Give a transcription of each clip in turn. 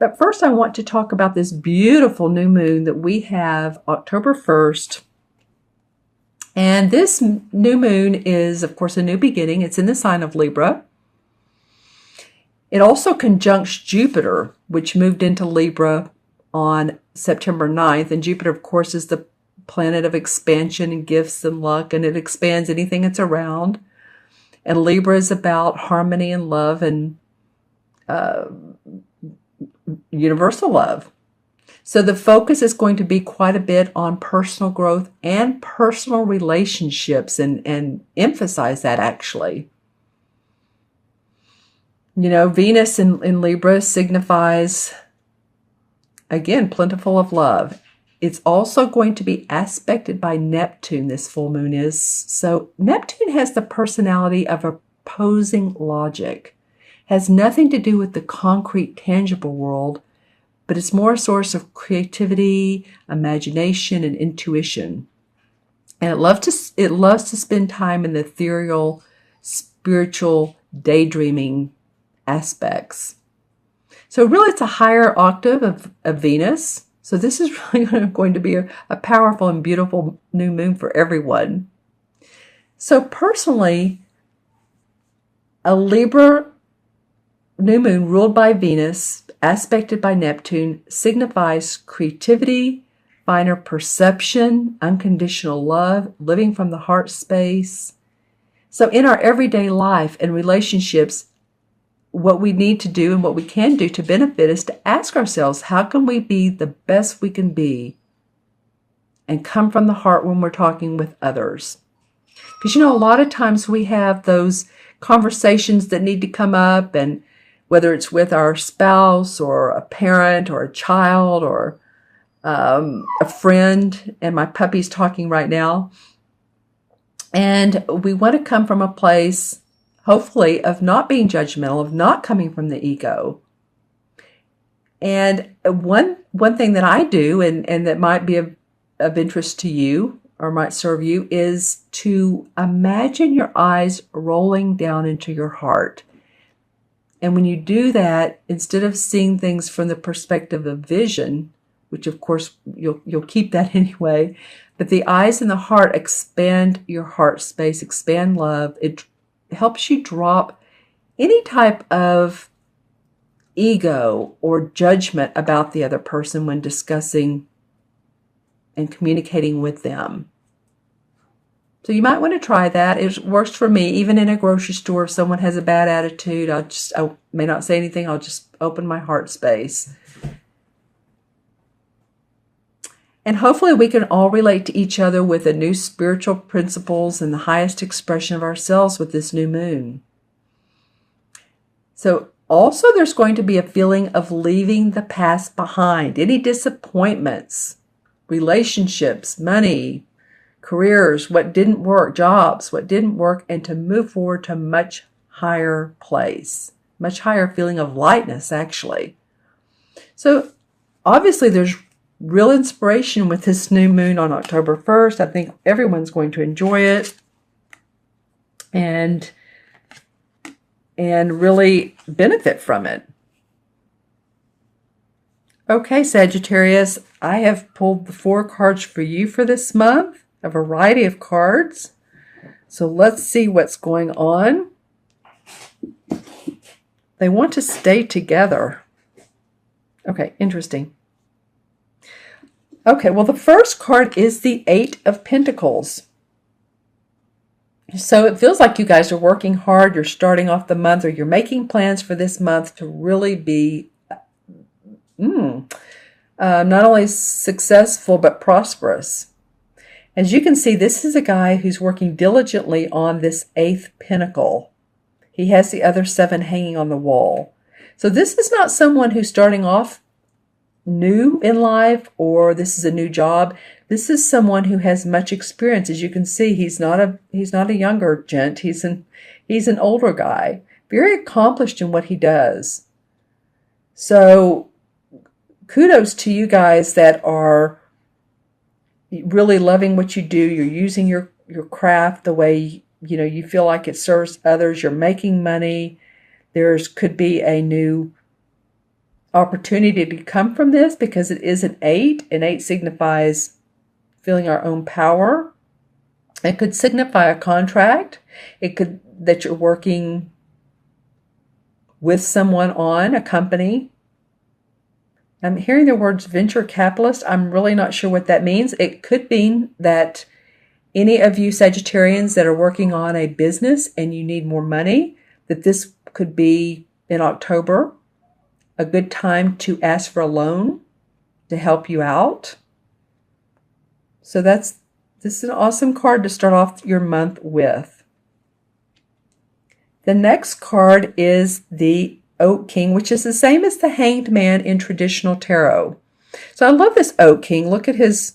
But first I want to talk about this beautiful new moon that we have October 1st. And this new moon is, of course, a new beginning. It's in the sign of Libra. It also conjuncts Jupiter, which moved into Libra on September 9th. And Jupiter, of course, is the planet of expansion and gifts and luck, and it expands anything it's around. And Libra is about harmony and love and universal love. So the focus is going to be quite a bit on personal growth and personal relationships, and emphasize that actually. You know, Venus in Libra signifies, again, plentiful of love. It's also going to be aspected by Neptune, this full moon is. So Neptune has the personality of opposing logic. Has nothing to do with the concrete, tangible world, but it's more a source of creativity, imagination, and intuition. And it loves to spend time in the ethereal, spiritual, daydreaming aspects. So really it's a higher octave of Venus. So this is really going to be a powerful and beautiful new moon for everyone. So personally, a Libra new moon ruled by Venus, aspected by Neptune, signifies creativity, finer perception, unconditional love, living from the heart space. So in our everyday life and relationships, what we need to do and what we can do to benefit is to ask ourselves, how can we be the best we can be and come from the heart when we're talking with others? Because, you know, a lot of times we have those conversations that need to come up, and whether it's with our spouse or a parent or a child or a friend, and my puppy's talking right now. And we want to come from a place, hopefully, of not being judgmental, of not coming from the ego. And one thing that I do, and that might be of interest to you or might serve you, is to imagine your eyes rolling down into your heart. And when you do that, instead of seeing things from the perspective of vision, which of course you'll keep that anyway, but the eyes and the heart expand your heart space, expand love. It helps you drop any type of ego or judgment about the other person when discussing and communicating with them. So you might want to try that. It works for me. Even in a grocery store, if someone has a bad attitude, I may not say anything. I'll just open my heart space. And hopefully we can all relate to each other with the new spiritual principles and the highest expression of ourselves with this new moon. So also there's going to be a feeling of leaving the past behind. Any disappointments, relationships, money, careers, what didn't work, jobs, what didn't work, and to move forward to a much higher place, much higher feeling of lightness, actually. So obviously there's real inspiration with this new moon on October 1st. I think everyone's going to enjoy it and really benefit from it. Okay, Sagittarius, I have pulled the 4 cards for you for this month. A variety of cards. So let's see what's going on. They want to stay together. Okay, interesting. Okay, well, the first card is the 8 of Pentacles. So it feels like you guys are working hard. You're starting off the month, or you're making plans for this month to really be not only successful, but prosperous. As you can see, this is a guy who's working diligently on this 8th pentacle. He has the other 7 hanging on the wall. So this is not someone who's starting off new in life, or this is a new job. This is someone who has much experience. As you can see, he's not a younger gent. He's an older guy, very accomplished in what he does. So kudos to you guys that are really loving what you do. You're using your craft the way you feel like it serves others. You're making money. Could be a new opportunity to come from this because it is an 8, and 8 signifies feeling our own power. It could signify a contract. It could that you're working with someone on a company. I'm hearing the words venture capitalist. I'm really not sure what that means. It could mean that any of you Sagittarians that are working on a business and you need more money, that this could be in October, a good time to ask for a loan to help you out. So this is an awesome card to start off your month with. The next card is the Oak King, which is the same as the Hanged Man in traditional tarot. So I love this Oak King. Look at his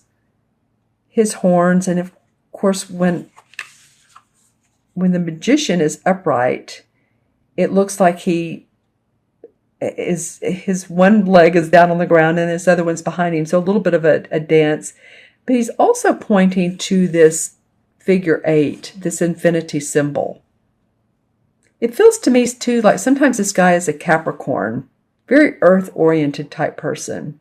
horns, and of course when the Magician is upright, it looks like his one leg is down on the ground and his other one's behind him. So a little bit of a dance. But he's also pointing to this figure 8, this infinity symbol. It feels to me, too, like sometimes this guy is a Capricorn, very earth-oriented type person.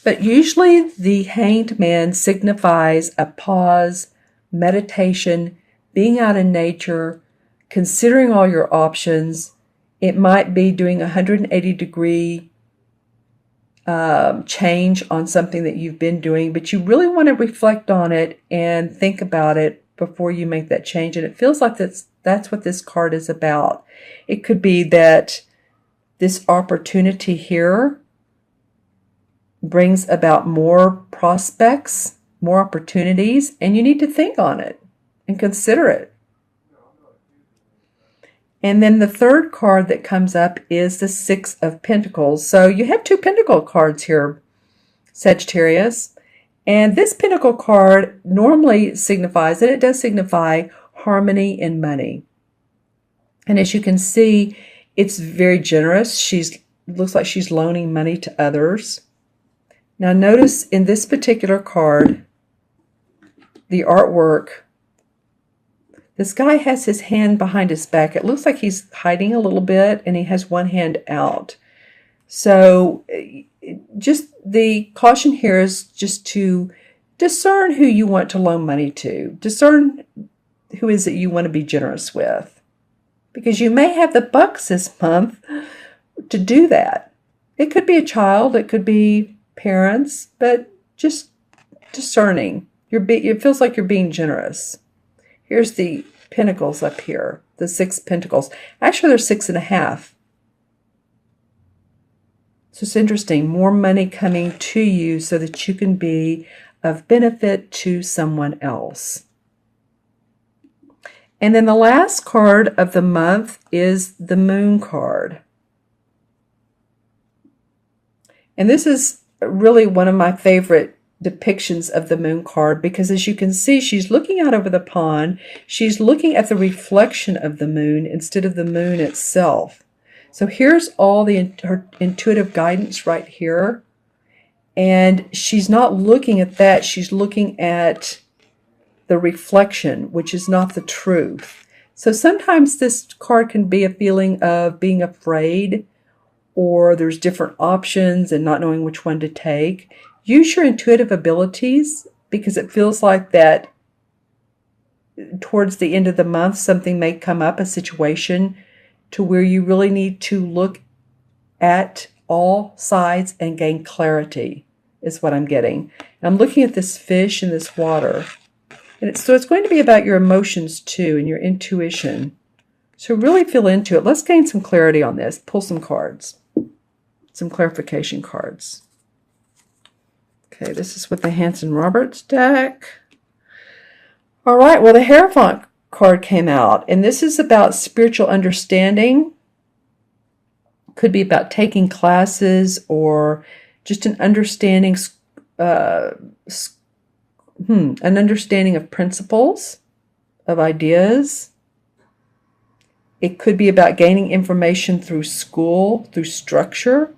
But usually the Hanged Man signifies a pause, meditation, being out in nature, considering all your options. It might be doing a 180-degree change on something that you've been doing, but you really want to reflect on it and think about it before you make that change. And it feels like that's what this card is about. It could be that this opportunity here brings about more prospects, more opportunities, and you need to think on it and consider it. And then the third card that comes up is the 6 of Pentacles. So you have 2 Pentacle cards here, Sagittarius. And this Pentacle card normally signifies, and it does signify, harmony and money. And as you can see, it's very generous. Looks like she's loaning money to others. Now notice in this particular card, the artwork, this guy has his hand behind his back. It looks like he's hiding a little bit, and he has one hand out. So just the caution here is just to discern who you want to loan money to. Discern who is it you want to be generous with. Because you may have the bucks this month to do that. It could be a child. It could be parents. But just discerning. It feels like you're being generous. Here's the Pentacles up here, the 6 Pentacles. Actually, they're 6.5. So it's interesting. More money coming to you so that you can be of benefit to someone else. And then the last card of the month is the Moon card. And this is really one of my favorite depictions of the Moon card, because as you can see, she's looking out over the pond. She's looking at the reflection of the moon instead of the moon itself. So here's all her intuitive guidance right here. And she's not looking at that. She's looking at the reflection, which is not the truth. So sometimes this card can be a feeling of being afraid, or there's different options and not knowing which one to take. Use your intuitive abilities, because it feels like that towards the end of the month, something may come up, a situation to where you really need to look at all sides and gain clarity, is what I'm getting. I'm looking at this fish in this water. And so it's going to be about your emotions too and your intuition. So really feel into it. Let's gain some clarity on this. Pull some cards. Some clarification cards. Okay, this is with the Hanson Roberts deck. All right, well, the Hierophant card came out, and this is about spiritual understanding. Could be about taking classes or just an understanding, an understanding of principles, of ideas. It could be about gaining information through school, through structure.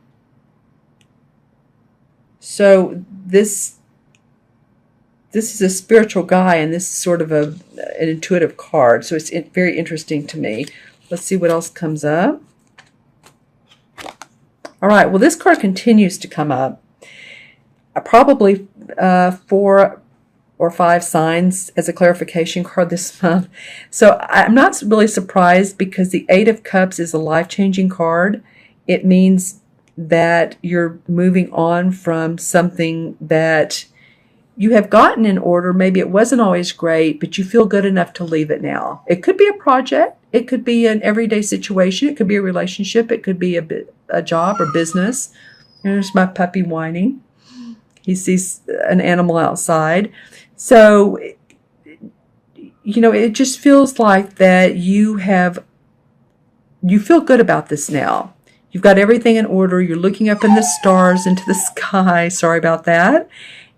So this is a spiritual guy, and this is sort of an intuitive card. So it's very interesting to me. Let's see what else comes up. All right, well, this card continues to come up. Probably 4 or 5 signs as a clarification card this month. So I'm not really surprised because the 8 of Cups is a life-changing card. It means that you're moving on from something that you have gotten in order. Maybe it wasn't always great, but you feel good enough to leave it now. It could be a project. It could be an everyday situation. It could be a relationship. It could be a job or business. There's my puppy whining. He sees an animal outside. So, you know, it just feels like that you feel good about this now. You've got everything in order. You're looking up in the stars into the sky. Sorry about that.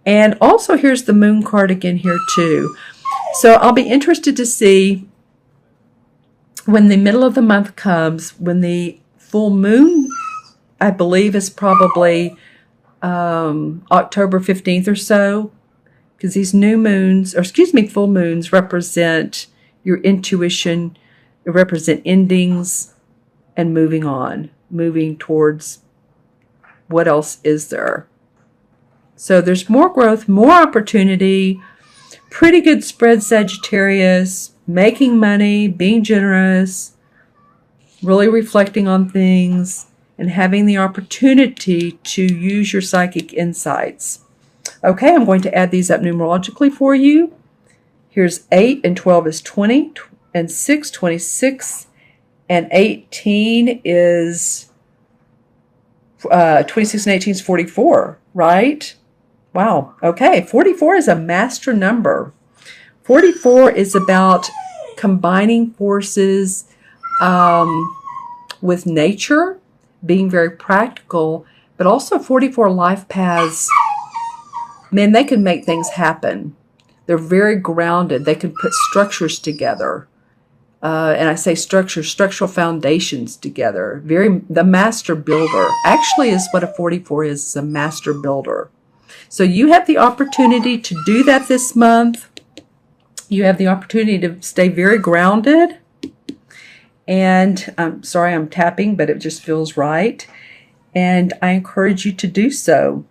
And also here's the moon card again here too. So I'll be interested to see when the middle of the month comes, when the full moon, I believe, is probably October 15th or so, because these new moons, or excuse me, full moons represent your intuition, they represent endings and moving on, moving towards what else is there. So there's more growth, more opportunity, pretty good spread, Sagittarius, making money, being generous, really reflecting on things, and having the opportunity to use your psychic insights. Okay, I'm going to add these up numerologically for you. Here's 8 and 12 is 20, and 6, 26, and 18 is 26 and 18 is 44, right? Wow. Okay. 44 is a master number. 44 is about combining forces with nature, being very practical, but also 44 life paths. Man, they can make things happen. They're very grounded. They can put structures together. And I say structural foundations together. The master builder actually is what a 44 is a master builder. So you have the opportunity to do that this month. You have the opportunity to stay very grounded. And I'm sorry I'm tapping, but it just feels right. And I encourage you to do so.